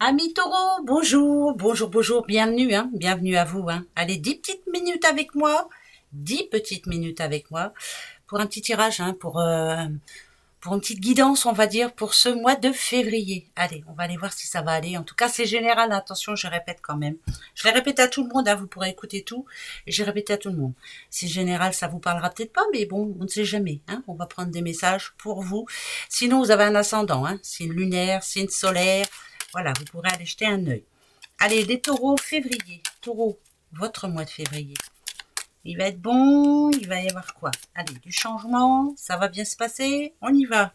Amis taureaux, bonjour, bonjour, bonjour, bienvenue, bienvenue à vous. Allez, 10 petites minutes avec moi, 10 petites minutes avec moi, pour un petit tirage, pour une petite guidance, on va dire, pour ce mois de février. Allez, on va aller voir si ça va aller. En tout cas, c'est général, attention, je répète quand même. Je l'ai répété à tout le monde, vous pourrez écouter tout, et j'ai répété à tout le monde. C'est général, ça vous parlera peut-être pas, mais bon, on ne sait jamais. On va prendre des messages pour vous. Sinon, vous avez un ascendant, signe lunaire, signe solaire. Voilà, vous pourrez aller jeter un œil. Allez, les taureaux, février. Taureau, votre mois de février. Il va être bon, il va y avoir quoi? Allez, du changement, ça va bien se passer, on y va.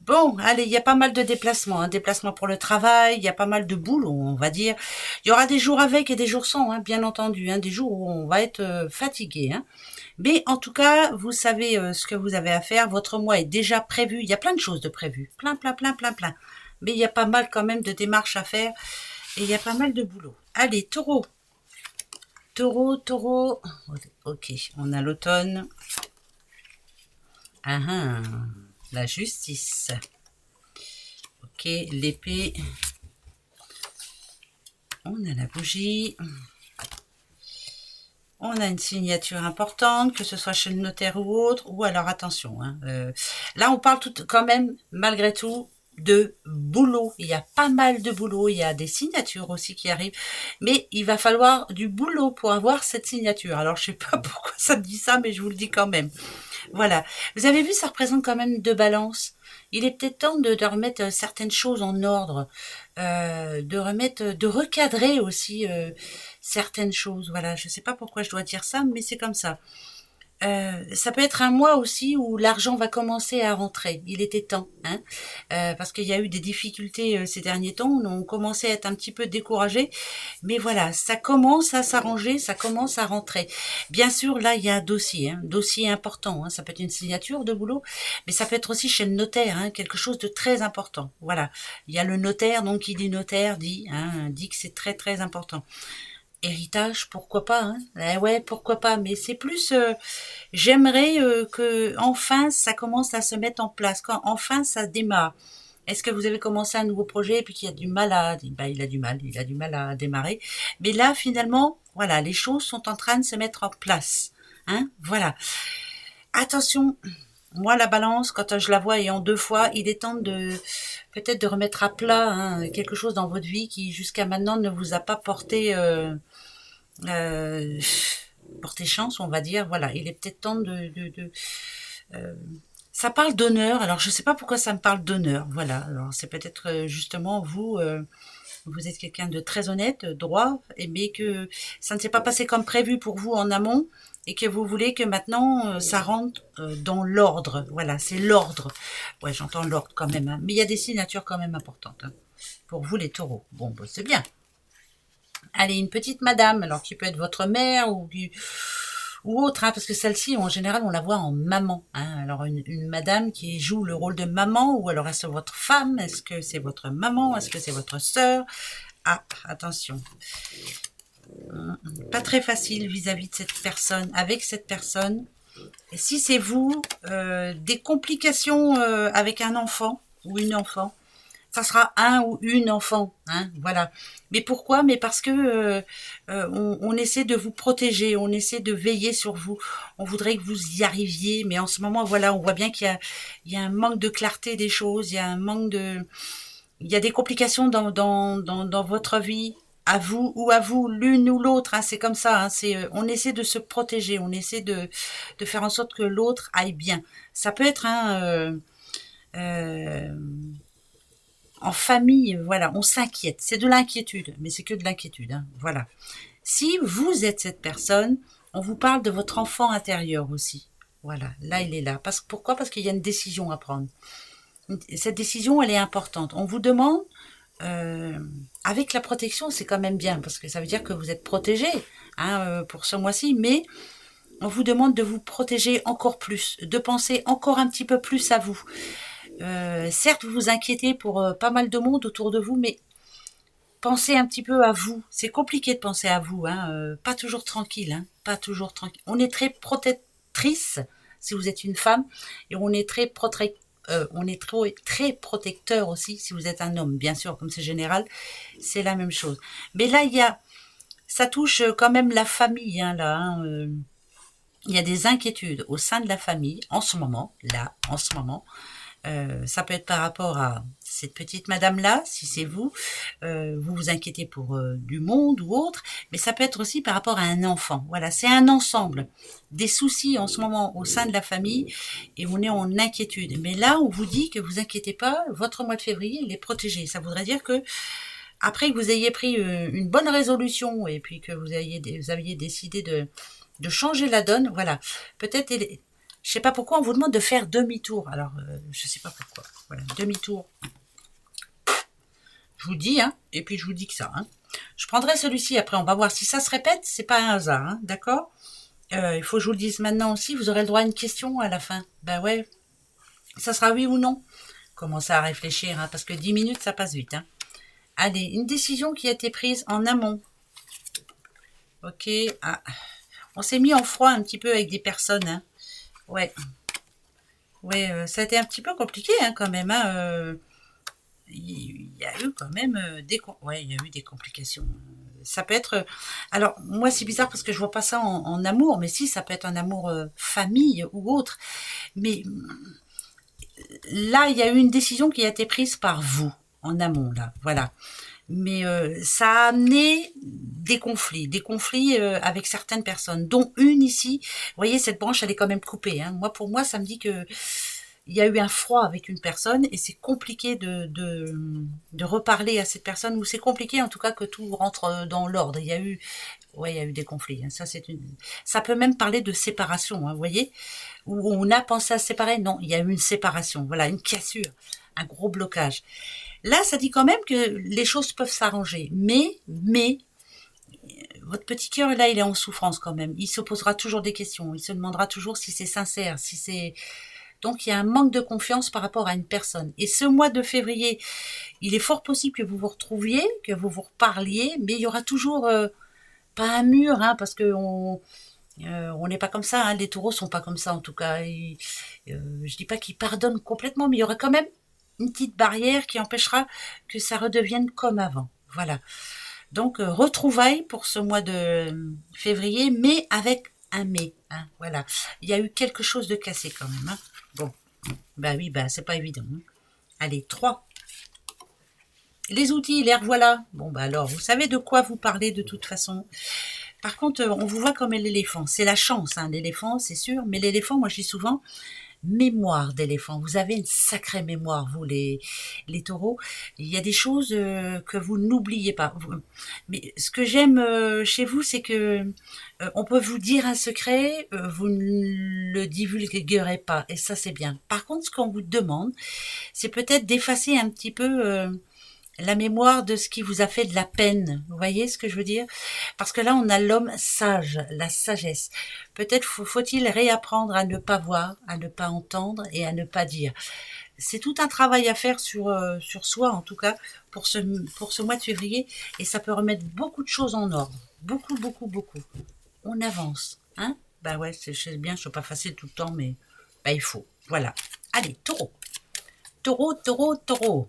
Bon, allez, il y a pas mal de déplacements, déplacements pour le travail, il y a pas mal de boulot, on va dire. Il y aura des jours avec et des jours sans, bien entendu, des jours où on va être fatigué. Mais en tout cas, vous savez ce que vous avez à faire, votre mois est déjà prévu, il y a plein de choses de prévues, plein, plein, plein, plein, plein. Mais il y a pas mal quand même de démarches à faire et il y a pas mal de boulot. Allez, taureau. Taureau, taureau. Ok, on a l'automne. La justice. Ok, l'épée. On a la bougie. On a une signature importante, que ce soit chez le notaire ou autre, ou alors attention. Là, on parle quand même, malgré tout, de boulot. Il y a pas mal de boulot, il y a des signatures aussi qui arrivent, mais il va falloir du boulot pour avoir cette signature. Alors, je sais pas pourquoi ça me dit ça, mais je vous le dis quand même. Voilà. Vous avez vu, ça représente quand même deux balances. Il est peut-être temps de remettre certaines choses en ordre, de recadrer aussi certaines choses. Voilà, je ne sais pas pourquoi je dois dire ça, mais c'est comme ça. Ça peut être un mois aussi où l'argent va commencer à rentrer. Il était temps, parce qu'il y a eu des difficultés ces derniers temps. On commençait à être un petit peu découragé, mais voilà, ça commence à s'arranger, ça commence à rentrer. Bien sûr, là, il y a un dossier important. Ça peut être une signature de boulot, mais ça peut être aussi chez le notaire, quelque chose de très important. Voilà, il y a le notaire, donc qui dit notaire dit que c'est très très important. Héritage, pourquoi pas, ouais, pourquoi pas, mais c'est plus, j'aimerais que enfin ça commence à se mettre en place, quand enfin ça démarre. Est-ce que vous avez commencé un nouveau projet et puis qu'il y a du mal il a du mal à démarrer. Mais là, finalement, voilà, les choses sont en train de se mettre en place, voilà. Attention, moi, la balance, quand je la vois et en deux fois, il est temps de peut-être de remettre à plat quelque chose dans votre vie qui jusqu'à maintenant ne vous a pas euh, porté chance, on va dire. Voilà, il est peut-être temps euh, ça parle d'honneur. Alors, je sais pas pourquoi ça me parle d'honneur. Voilà. Alors, c'est peut-être justement vous. Vous êtes quelqu'un de très honnête, droit, mais que ça ne s'est pas passé comme prévu pour vous en amont et que vous voulez que maintenant ça rentre dans l'ordre. Voilà, c'est l'ordre. Ouais, j'entends l'ordre quand même, mais il y a des signatures quand même importantes pour vous les taureaux. Bon, bah, c'est bien. Allez, une petite madame, alors qui peut être votre mère ou autre, parce que celle-ci, en général, on la voit en maman. Alors, une madame qui joue le rôle de maman, ou alors est-ce que votre femme, est-ce que c'est votre maman, est-ce que c'est votre sœur? Ah, attention. Pas très facile vis-à-vis de cette personne, avec cette personne. Et si c'est vous, des complications avec un enfant ou une enfant, ça sera un ou une enfant, voilà. Mais pourquoi? Mais parce que on essaie de vous protéger, on essaie de veiller sur vous. On voudrait que vous y arriviez, mais en ce moment, voilà, on voit bien il y a un manque de clarté des choses, il y a des complications dans votre vie, à vous, l'une ou l'autre, c'est comme ça, on essaie de se protéger, on essaie de faire en sorte que l'autre aille bien. Ça peut être euh, en famille, voilà, on s'inquiète. C'est de l'inquiétude, mais c'est que de l'inquiétude, voilà. Si vous êtes cette personne, on vous parle de votre enfant intérieur aussi. Voilà, là il est là. Pourquoi? Parce qu'il y a une décision à prendre. Cette décision, elle est importante. On vous demande, euh, avec la protection, c'est quand même bien, parce que ça veut dire que vous êtes protégé pour ce mois-ci, mais on vous demande de vous protéger encore plus, de penser encore un petit peu plus à vous. Certes, vous vous inquiétez pour pas mal de monde autour de vous, mais pensez un petit peu à vous. C'est compliqué de penser à vous, pas toujours tranquille, pas toujours tranquille. On est très protectrice si vous êtes une femme, et on est très on est trop, très protecteur aussi, si vous êtes un homme, bien sûr, comme c'est général, c'est la même chose. Mais là, ça touche quand même la famille, hein, là, hein, il y a des inquiétudes au sein de la famille, en ce moment, là, en ce moment. Ça peut être par rapport à cette petite madame-là, si c'est vous, vous vous inquiétez pour du monde ou autre, mais ça peut être aussi par rapport à un enfant. Voilà, c'est un ensemble des soucis en ce moment au sein de la famille et on est en inquiétude. Mais là, on vous dit que vous inquiétez pas, votre mois de février, il est protégé. Ça voudrait dire que après que vous ayez pris une bonne résolution et puis que vous aviez décidé de changer la donne, voilà, peut-être je sais pas pourquoi on vous demande de faire demi-tour. Alors, je sais pas pourquoi. Voilà, demi-tour. Je vous dis, hein, et puis je vous dis que ça. Hein. Je prendrai celui-ci après, on va voir si ça se répète, c'est pas un hasard, hein, d'accord. Il faut que je vous le dise maintenant aussi, vous aurez le droit à une question à la fin. Ben ouais, ça sera oui ou non. Commencez à réfléchir, hein, parce que 10 minutes, ça passe vite. Hein. Allez, une décision qui a été prise en amont. Ok, ah. On s'est mis en froid un petit peu avec des personnes, hein. Ouais. Ouais, ça a été un petit peu compliqué, hein, quand même, hein. Il y a eu quand même il y a eu des complications. Ça peut être... alors, moi, c'est bizarre parce que je vois pas ça en amour, mais si, ça peut être un amour famille ou autre. Mais là, il y a eu une décision qui a été prise par vous, en amont, là, voilà. Mais ça a amené des conflits avec certaines personnes, dont une ici. Vous voyez, cette branche, elle est quand même coupée. Hein. Pour moi, ça me dit que il y a eu un froid avec une personne et c'est compliqué de reparler à cette personne, ou c'est compliqué en tout cas que tout rentre dans l'ordre. Il y a eu des conflits. Hein. Ça peut même parler de séparation, hein, vous voyez, où on a pensé à se séparer. Non, il y a eu une séparation. Voilà, une cassure, un gros blocage. Là, ça dit quand même que les choses peuvent s'arranger. Mais, votre petit cœur, là, il est en souffrance quand même. Il se posera toujours des questions. Il se demandera toujours si c'est sincère, si c'est... Donc, il y a un manque de confiance par rapport à une personne. Et ce mois de février, il est fort possible que vous vous retrouviez, que vous vous reparliez, mais il y aura toujours pas un mur, hein, parce que on n'est pas comme ça. Hein, les taureaux sont pas comme ça, en tout cas. Je dis pas qu'ils pardonnent complètement, mais il y aura quand même une petite barrière qui empêchera que ça redevienne comme avant. Voilà. Donc, retrouvailles pour ce mois de février, mais avec un mais. Hein, voilà. Il y a eu quelque chose de cassé quand même. Hein. Bon. Bah oui, bah c'est pas évident. Hein. Allez, 3. Les outils, les revoilà. Bon, bah alors, vous savez de quoi vous parlez de toute façon. Par contre, on vous voit comme l'éléphant. C'est la chance, hein, l'éléphant, c'est sûr. Mais l'éléphant, moi je dis souvent, mémoire d'éléphant. Vous avez une sacrée mémoire, vous, les taureaux. Il y a des choses que vous n'oubliez pas. Mais ce que j'aime chez vous, c'est que on peut vous dire un secret, vous ne le divulguerez pas. Et ça, c'est bien. Par contre, ce qu'on vous demande, c'est peut-être d'effacer un petit peu la mémoire de ce qui vous a fait de la peine. Vous voyez ce que je veux dire? Parce que là, on a l'homme sage, la sagesse. Peut-être faut-il réapprendre à ne pas voir, à ne pas entendre et à ne pas dire. C'est tout un travail à faire sur soi, en tout cas, pour ce mois de février. Et ça peut remettre beaucoup de choses en ordre. Beaucoup, beaucoup, beaucoup. On avance. Hein? Bah ouais, c'est bien, je suis pas facile tout le temps, mais bah il faut. Voilà. Allez, taureau. Taureau, taureau, taureau.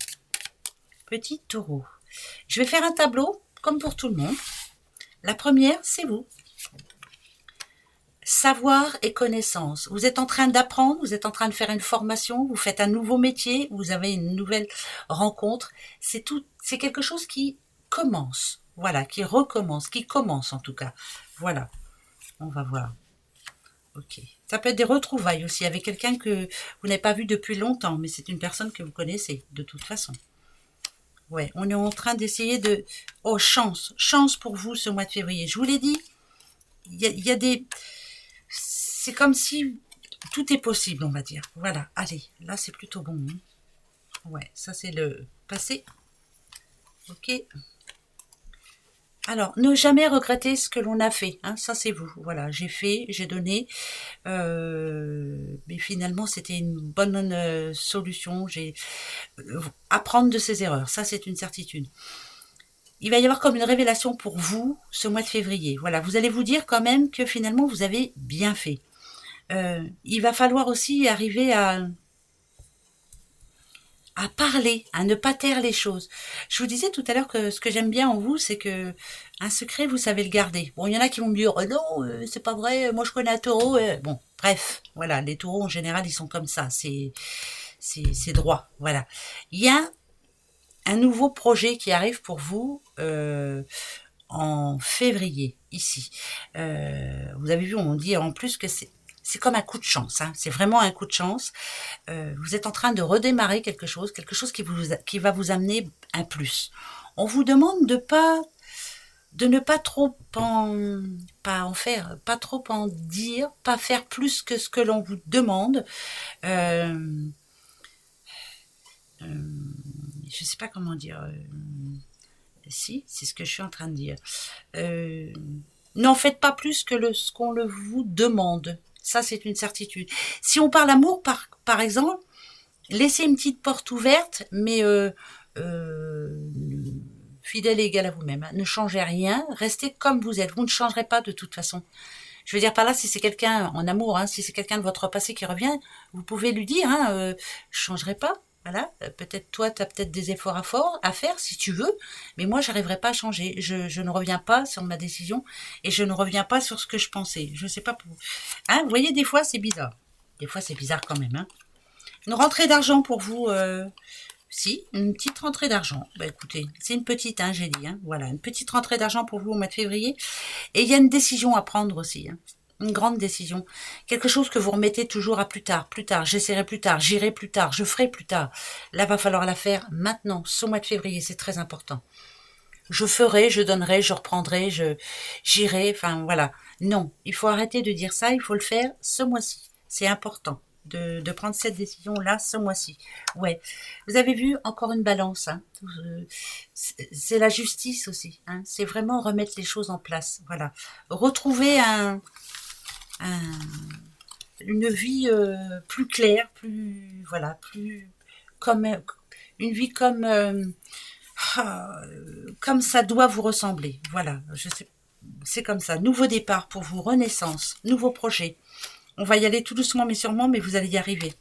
Petit taureau. Je vais faire un tableau, comme pour tout le monde. La première, c'est vous. Savoir et connaissance. Vous êtes en train d'apprendre, vous êtes en train de faire une formation, vous faites un nouveau métier, vous avez une nouvelle rencontre. C'est quelque chose qui commence. Voilà, qui recommence, qui commence en tout cas. Voilà, on va voir. Ok. Ça peut être des retrouvailles aussi avec quelqu'un que vous n'avez pas vu depuis longtemps, mais c'est une personne que vous connaissez de toute façon. Ouais, on est en train d'essayer de... Oh, chance. Chance pour vous ce mois de février. Je vous l'ai dit, il y a des... C'est comme si tout est possible, on va dire. Voilà, allez, là c'est plutôt bon. Hein. Ouais, ça c'est le passé. Ok. Alors, ne jamais regretter ce que l'on a fait. Hein, ça c'est vous. Voilà, j'ai fait, j'ai donné. Mais finalement, c'était une bonne solution. Apprendre de ses erreurs, ça c'est une certitude. Il va y avoir comme une révélation pour vous ce mois de février. Voilà, vous allez vous dire quand même que finalement vous avez bien fait. Il va falloir aussi arriver à parler, à ne pas taire les choses. Je vous disais tout à l'heure que ce que j'aime bien en vous, c'est que un secret, vous savez le garder. Bon, il y en a qui vont me dire, oh non, c'est pas vrai, moi je connais un taureau. Bon, bref, voilà, les taureaux en général, ils sont comme ça, c'est droit, voilà. Il y a un nouveau projet qui arrive pour vous en février, ici. Vous avez vu, on dit en plus que c'est comme un coup de chance, hein. C'est vraiment un coup de chance. Vous êtes en train de redémarrer quelque chose qui va vous amener un plus. On vous demande de ne pas trop pas en faire, pas trop en dire, pas faire plus que ce que l'on vous demande. Euh, je sais pas comment dire. Si, c'est ce que je suis en train de dire. Euh, N'en faites pas plus que ce qu'on le vous demande. Ça, c'est une certitude. Si on parle amour, par exemple, laissez une petite porte ouverte, mais euh, fidèle et égal à vous-même, hein. Ne changez rien, restez comme vous êtes. Vous ne changerez pas de toute façon. Je veux dire par là, si c'est quelqu'un en amour, hein, si c'est quelqu'un de votre passé qui revient, vous pouvez lui dire, hein, je changerai pas. Voilà, peut-être toi, tu as peut-être des efforts à faire si tu veux, mais moi, j'arriverai pas à changer. Je ne reviens pas sur ma décision et je ne reviens pas sur ce que je pensais. Je sais pas pour. Hein, vous voyez, des fois, c'est bizarre. Des fois, c'est bizarre quand même. Hein. Une rentrée d'argent pour vous, si, une petite rentrée d'argent. Bah écoutez, c'est une petite, hein, j'ai dit. Hein, voilà, une petite rentrée d'argent pour vous au mois de février. Et il y a une décision à prendre aussi. Hein. Une grande décision. Quelque chose que vous remettez toujours à plus tard, j'essaierai plus tard, j'irai plus tard, je ferai plus tard. Là, va falloir la faire maintenant, ce mois de février, c'est très important. Je ferai, je donnerai, je reprendrai, j'irai, enfin voilà. Non, il faut arrêter de dire ça, il faut le faire ce mois-ci. C'est important de prendre cette décision-là ce mois-ci. Ouais. Vous avez vu, encore une balance. Hein. C'est la justice aussi. Hein. C'est vraiment remettre les choses en place. Voilà. Retrouver une vie plus claire, plus voilà, plus comme une vie comme ça doit vous ressembler. Voilà, je sais, c'est comme ça. Nouveau départ pour vous, renaissance, nouveau projet. On va y aller tout doucement mais sûrement, mais vous allez y arriver.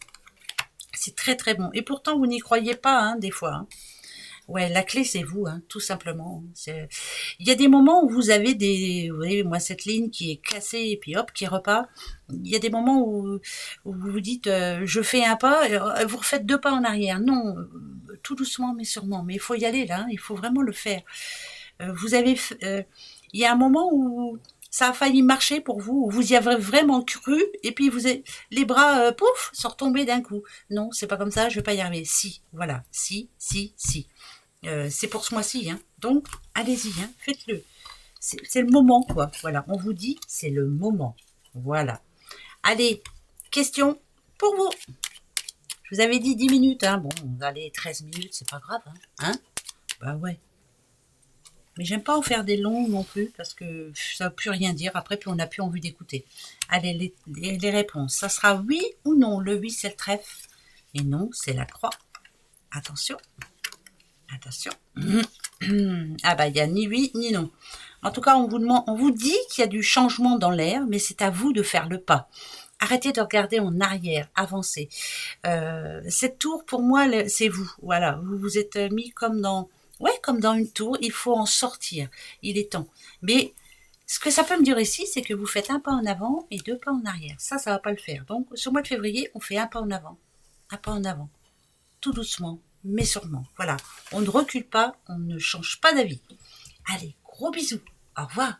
C'est très très bon. Et pourtant, vous n'y croyez pas, hein, des fois. Hein. Ouais, la clé, c'est vous, hein, tout simplement. Il y a des moments où vous avez vous voyez, moi, cette ligne qui est cassée et puis hop, qui repart. Il y a des moments où vous vous dites, je fais un pas, vous refaites deux pas en arrière. Non, tout doucement, mais sûrement. Mais il faut y aller, là, hein, il faut vraiment le faire. Il y a un moment où ça a failli marcher pour vous, où vous y avez vraiment cru, et puis vous avez, les bras, pouf, sont retombés d'un coup. Non, c'est pas comme ça, je vais pas y arriver. Si, voilà, si, si, si. C'est pour ce mois-ci, hein. Donc, allez-y, hein, faites-le. C'est le moment, quoi. Voilà, on vous dit, c'est le moment. Voilà. Allez, question pour vous. Je vous avais dit 10 minutes, hein. Bon, allez, 13 minutes, c'est pas grave, hein. Hein. Bah ouais. Mais j'aime pas en faire des longs non plus, parce que ça ne veut plus rien dire. Après, puis on n'a plus envie d'écouter. Allez, les réponses. Ça sera oui ou non. Le oui, c'est le trèfle. Et non, c'est la croix. Attention. Attention. Ah bah, il n'y a ni oui ni non. En tout cas, on vous dit qu'il y a du changement dans l'air, mais c'est à vous de faire le pas. Arrêtez de regarder en arrière, avancez. Cette tour, pour moi, c'est vous. Voilà, vous vous êtes mis comme dans une tour. Il faut en sortir. Il est temps. Mais ce que ça peut me dire ici, c'est que vous faites un pas en avant et deux pas en arrière. Ça va pas le faire. Donc, sur le mois de février, on fait un pas en avant, tout doucement, mais sûrement. Voilà, on ne recule pas, on ne change pas d'avis. Allez, gros bisous. Au revoir.